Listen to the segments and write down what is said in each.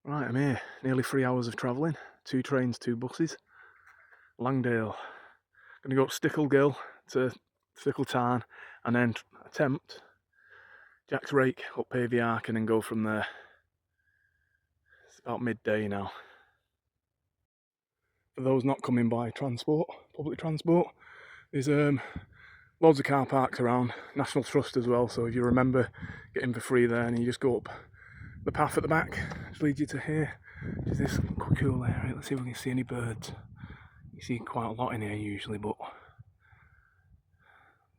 Right, I'm here. Nearly 3 hours of travelling. 2 trains, 2 buses. Langdale. Gonna go up Stickle Ghyll to Stickle Tarn and then attempt Jack's Rake up Pavey Ark and then go from there. It's about midday now. For those not coming by public transport, there's loads of car parks around, National Trust as well, so if you remember getting for free there and you just go up the path at the back, which leads you to here. There's this cool area. Let's see if we can see any birds. You see quite a lot in here usually, but it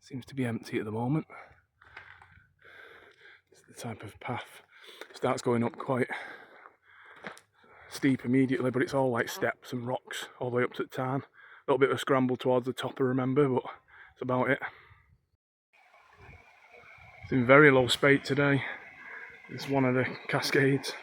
seems to be empty at the moment. It's the type of path. It starts going up quite steep immediately, but it's all like steps and rocks all the way up to the tarn. A little bit of a scramble towards the top, I remember, but that's about it. It's in very low spate today. It's one of the cascades.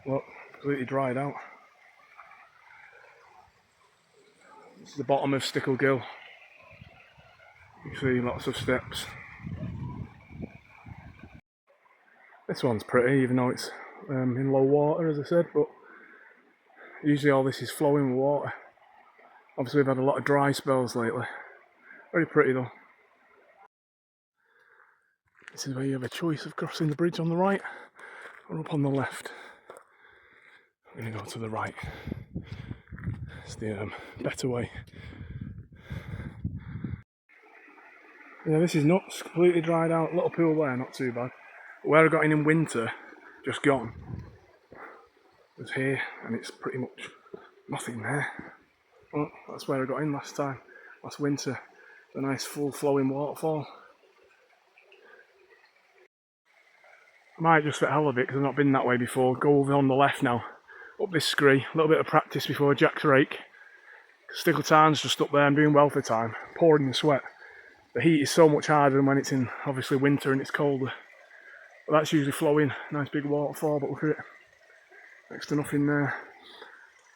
Look, completely dried out. This is the bottom of Stickle Ghyll. You see lots of steps. This one's pretty, even though it's in low water, as I said, but usually all this is flowing with water. Obviously we've had a lot of dry spells lately. Very pretty though. This is where you have a choice of crossing the bridge on the right or up on the left. I'm going to go to the right. It's the better way. Yeah, this is nuts. Completely dried out. Little pool there, not too bad. But where I got in winter, just gone, was here, and it's pretty much nothing there. Well, that's where I got in last winter. A nice full flowing waterfall. I might just for the hell of it, because I've not been that way before, go over on the left now, up this scree, a little bit of practice before Jack's Rake. Stickle Tarn's just up there, I'm doing well for time, pouring the sweat. The heat is so much harder than when it's in, obviously, winter and it's colder. But that's usually flowing, nice big waterfall, but look at it, next to nothing there.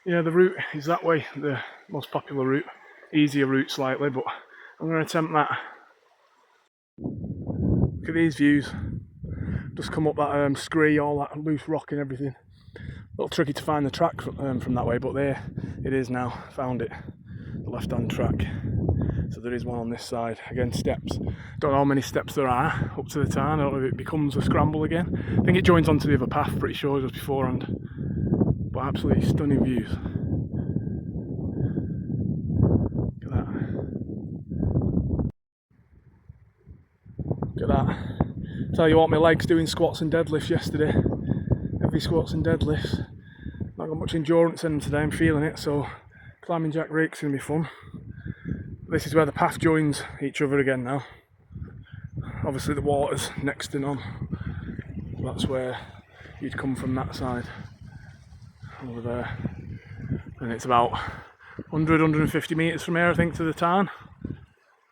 Yeah, the route is that way, the most popular route, easier route slightly, but I'm going to attempt that. Look at these views. Just come up that scree, all that loose rock and everything. A little tricky to find the track from that way, but there it is now. Found it, the left-hand track. So there is one on this side. Again, steps. Don't know how many steps there are up to the tarn. I don't know if it becomes a scramble again. I think it joins onto the other path, pretty sure, just beforehand. But absolutely stunning views. Look at that. Look at that. Tell you what, my legs doing squats and deadlifts yesterday. Heavy squats and deadlifts. Not got much endurance in them today, I'm feeling it, so climbing Jack Rake's going to be fun. This is where the path joins each other again now. Obviously the water's next to none. That's where you'd come from that side. Over there. And it's about 100-150 metres from here, I think, to the tarn.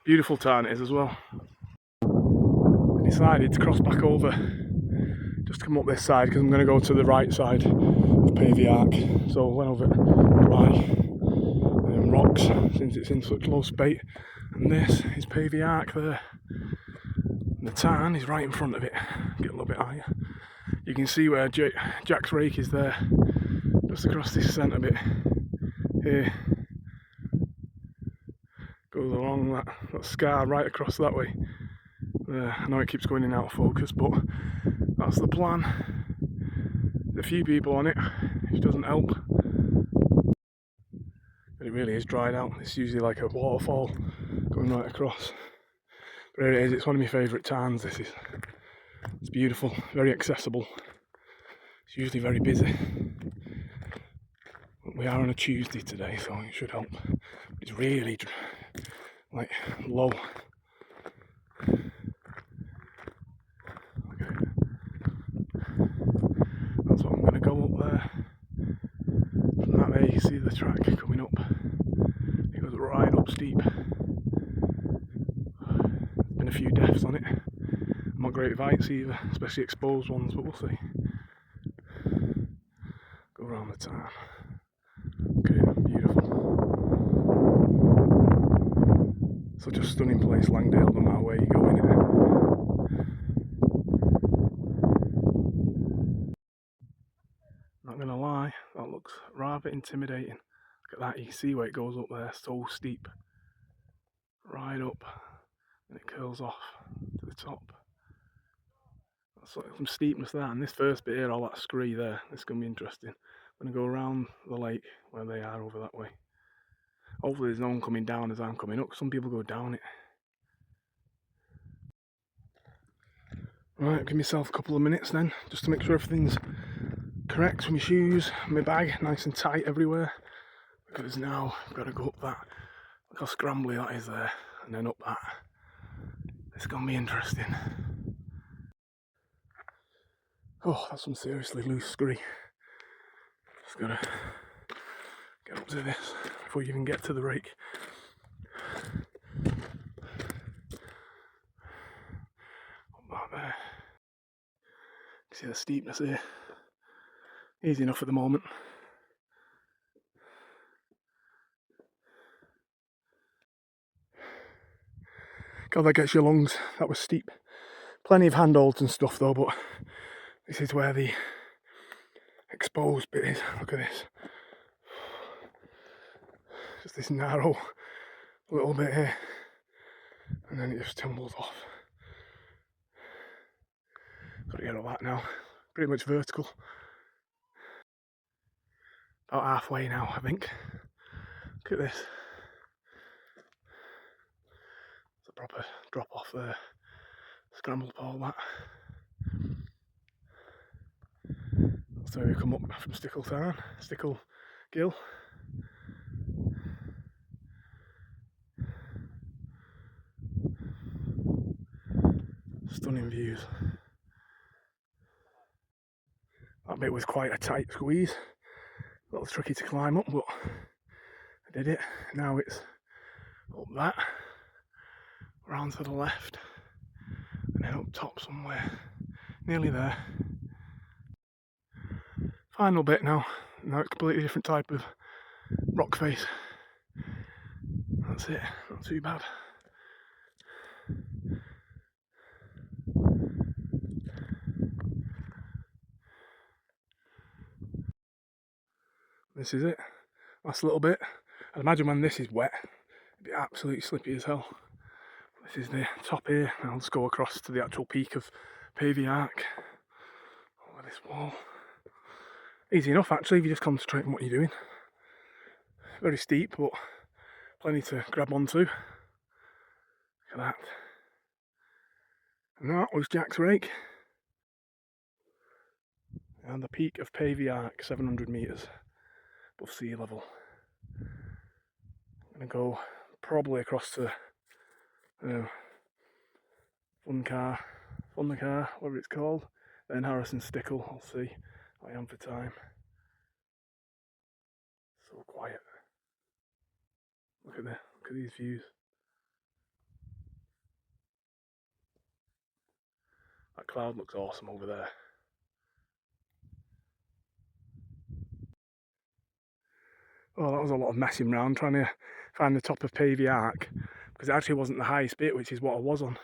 Beautiful tarn it is as well. Decided to cross back over, just to come up this side because I'm going to go to the right side of Pavey Ark. So I went over dry rocks since it's in such low spate, and this is Pavey Ark there. And the tarn is right in front of it. Get a little bit higher. You can see where Jack's Rake is there, just across this centre bit here. Goes along that scar right across that way. I know it keeps going in and out of focus, but that's the plan. There's a few people on it, which doesn't help. But it really is dried out. It's usually like a waterfall going right across. But here it is, it's one of my favourite tarns, this is. It's beautiful, very accessible. It's usually very busy. But we are on a Tuesday today, so it should help. It's really, like, low. That's what I'm going to go up there. From that there you can see the track coming up. It goes right up steep. There's been a few deaths on it. Not great with heights either, especially exposed ones, but we'll see. Go around the tarn. Okay, beautiful. Such a stunning place, Langdale, no matter where you go in it. Not gonna lie, that looks rather intimidating. Look at that, you can see where it goes up there, so steep. Right up, and it curls off to the top. That's like some steepness there, and this first bit here, all that scree there, this is going to be interesting. I'm going to go around the lake where they are over that way. Hopefully there's no one coming down as I'm coming up, some people go down it. Right, give myself a couple of minutes then, just to make sure everything's correct with my shoes, my bag, nice and tight everywhere. Because now I've got to go up that, look how scrambly that is there, and then up that. It's going to be interesting. Oh, that's some seriously loose scree. Just gotta get up to this before you even get to the rake. Up that there. You see the steepness here. Easy enough at the moment. God, that gets your lungs. That was steep. Plenty of handholds and stuff though, but this is where the exposed bit is. Look at this. Just this narrow little bit here. And then it just tumbles off. Gotta get up that now. Pretty much vertical. About halfway now, I think. Look at this. It's a proper drop off there. Scrambled all that. That's where we come up from Stickle Town, Stickle Ghyll. Stunning views. That bit was quite a tight squeeze. A little tricky to climb up, but I did it. Now it's up that, round to the left, and then up top somewhere. Nearly there. Final bit now. Now it's a completely different type of rock face. That's it, not too bad. This is it. Last little bit. I'd imagine when this is wet, it'd be absolutely slippy as hell. This is the top here. I'll just go across to the actual peak of Pavey Ark. Over this wall. Easy enough actually if you just concentrate on what you're doing. Very steep, but plenty to grab onto. Look at that. And that was Jack's rake. And the peak of Pavey Ark, 700 metres above sea level. I'm going to go probably across to Fun Car, whatever it's called. Then Harrison Stickle, I'll see. I am for time. So quiet. Look at these views. That cloud looks awesome over there. Oh, that was a lot of messing around trying to find the top of Pavey Ark, because it actually wasn't the highest bit, which is what I was on.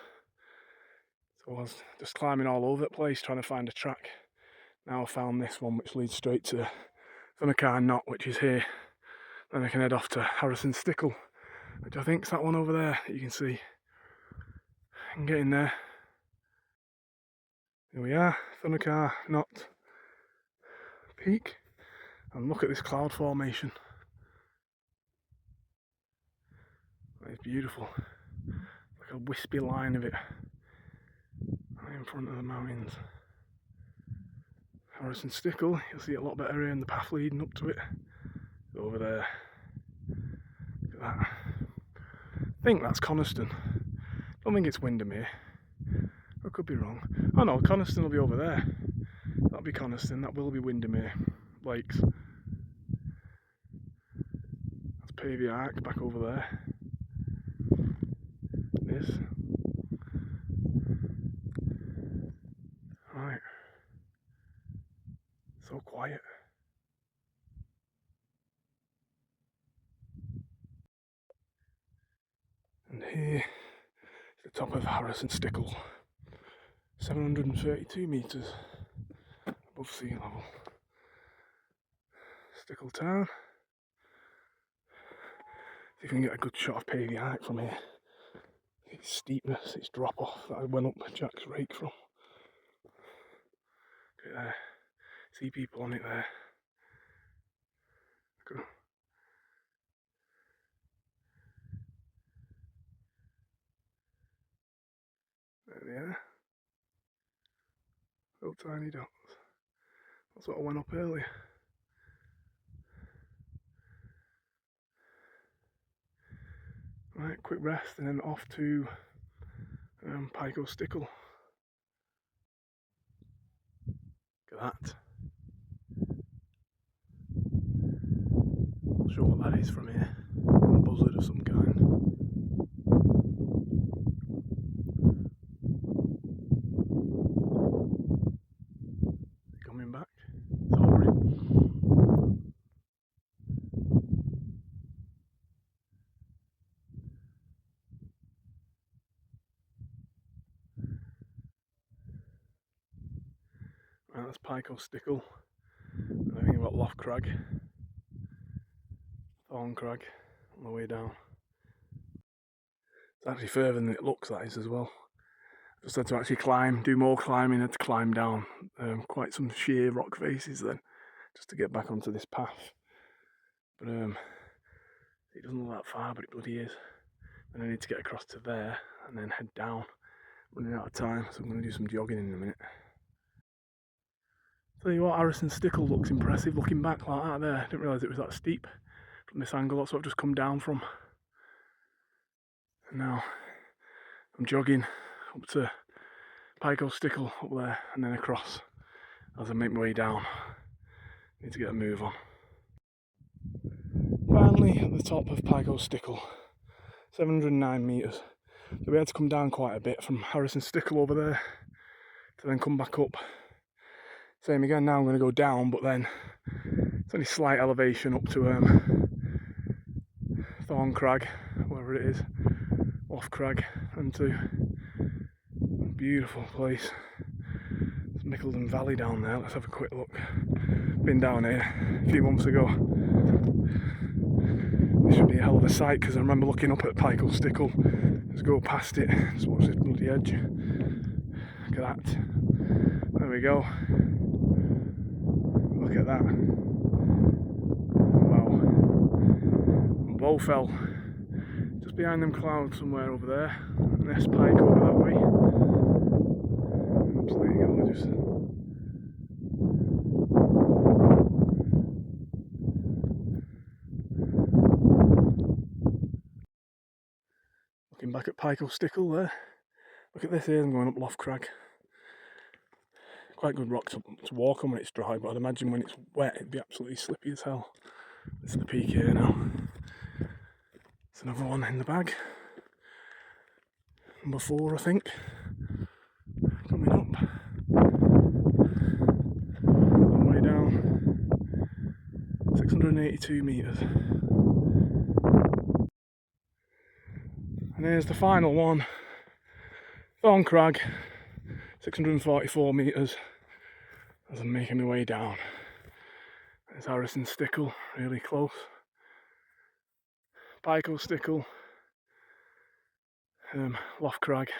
So I was just climbing all over the place trying to find a track. Now I found this one which leads straight to Thundercar Knot, which is here. Then I can head off to Harrison Stickle, which I think is that one over there that you can see. I can get in there. Here we are, Thundercar Knot Peak. And look at this cloud formation. That is beautiful. Like a wispy line of it right in front of the mountains. Harrison Stickle, you'll see it a lot better here in the path leading up to it. Over there. Look at that. I think that's Coniston. I don't think it's Windermere. I could be wrong. Oh no, Coniston will be over there. That'll be Coniston, that will be Windermere Lakes. That's Pavey Ark back over there. This. Right. So quiet. And here is the top of Harrison Stickle. 732 metres above sea level. Stickle Town. See if we can get a good shot of Pavey Ark from here. Its steepness, its drop off that I went up Jack's Rake from. Look at there. See people on it there. Good. There they are. Little tiny dots. That's what I went up earlier. Right, quick rest and then off to Pikes Stickle. Look at that. Not sure what that is from here. A buzzard of some kind. Coming back. Sorry. Right, that's Pikes Stickle. I think we've got Loft Crag, Thorn Crag on the way down. It's actually further than it looks, that is, as well. Just had to actually climb, do more climbing, had to climb down quite some sheer rock faces then, just to get back onto this path. But it doesn't look that far, but it bloody is. And I need to get across to there and then head down. Running out of time, so I'm going to do some jogging in a minute. Tell you what, Harrison Stickle looks impressive looking back like that there. I didn't realise it was that steep from this angle. That's what I've just come down from. And now I'm jogging up to Pikes Stickle up there and then across as I make my way down. Need to get a move on. Finally at the top of Pikes Stickle, 709 metres. So we had to come down quite a bit from Harrison Stickle over there to then come back up. Same again, now I'm going to go down, but then it's only slight elevation up to Thorn Crag, wherever it is, Off Crag, and to a beautiful place. It's Mickleden Valley down there. Let's have a quick look. Been down here a few months ago. This should be a hell of a sight because I remember looking up at Pikes Stickle. Let's go past it. Just watch this bloody edge. Look at that. There we go. Look at that. Wow. Bowfell. Just behind them clouds somewhere over there. Nest Pike over that way. Absolutely gorgeous. Looking back at Pikes Stickle there. Look at this here, I'm going up Loft Crag. Quite good rock to walk on when it's dry, but I'd imagine when it's wet it'd be absolutely slippy as hell. This is the peak here now. It's another one in the bag. Number 4, I think. Coming up. All the way down. 682 metres. And here's the final one. Thorn Crag. 644 metres as I'm making my way down. There's Harrison Stickle, really close. Pikes Stickle, Loft Crag,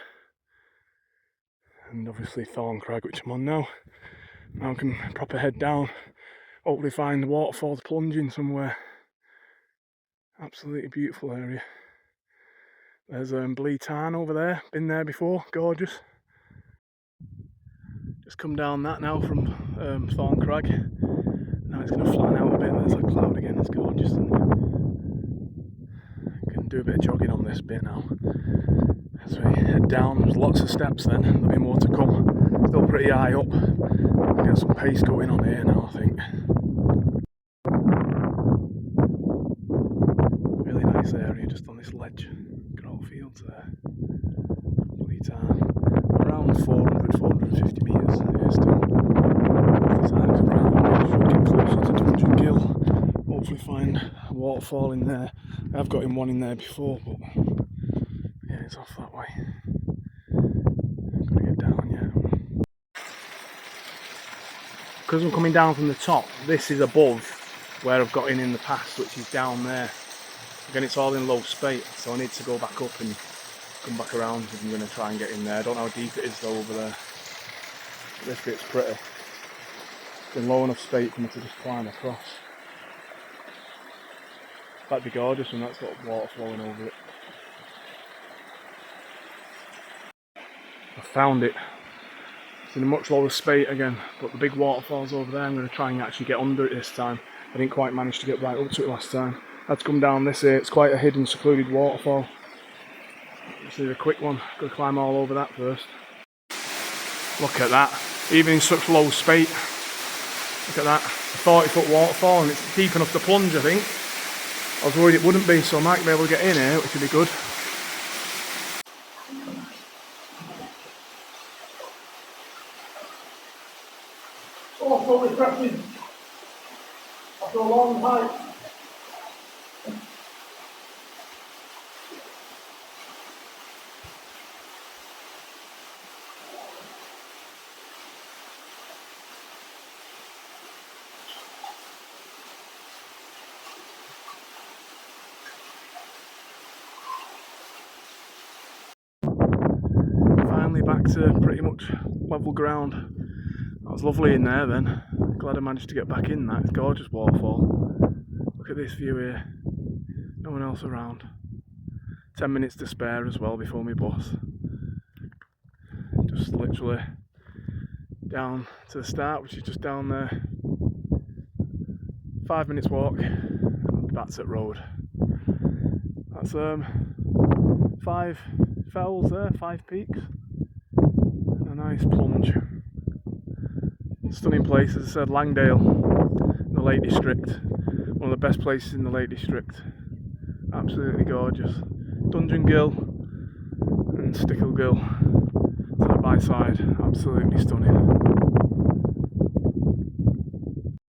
and obviously Thorn Crag, which I'm on now. Now I can proper head down, hopefully find the waterfalls plunging somewhere. Absolutely beautiful area. There's Blee Tarn over there, been there before, gorgeous. Just come down that now from Thorn Crag. Now it's going to flatten out a bit. There's a cloud again. It's gorgeous. I can do a bit of jogging on this bit now. As we head down, there's lots of steps then. There'll be more to come. Still pretty high up. Get some pace going on here now, I think. Really nice area just on this ledge. Look at all the fields there. Blee Tarn. Around 450 metres here still. This side is around, we should get closer to 200 Ghyll. Hopefully find a waterfall in there. I've got in one in there before, but yeah, it's off that way. I'm gonna get down yet. Because I'm coming down from the top, this is above where I've got in the past, which is down there. Again, it's all in low spate, so I need to go back up and come back around if I'm going to try and get in there. I don't know how deep it is though over there. This bit's pretty. It's been low enough spate for me to just climb across. That'd be gorgeous when that's got water flowing over it. I found it. It's in a much lower spate again, but the big waterfall's over there. I'm going to try and actually get under it this time. I didn't quite manage to get right up to it last time. I had to come down this here. It's quite a hidden, secluded waterfall. This is a quick one. Got to climb all over that first. Look at that. Even in such low spate. Look at that. A 40-foot waterfall, and it's deep enough to plunge, I think. I was worried it wouldn't be, so I might be able to get in here, which would be good. Oh, so refreshing after a long hike. Finally back to pretty much level ground. That was lovely in there then. Glad I managed to get back in that. It's a gorgeous waterfall. Look at this view here. No one else around. 10 minutes to spare as well before my bus. Just literally down to the start, which is just down there. 5 minutes walk. That's at road. That's 5 fells there, 5 peaks. And a nice plunge. Stunning place, as I said, Langdale in the Lake District. One of the best places in the Lake District. Absolutely gorgeous. Ghyll and Stickle side by side. Absolutely stunning.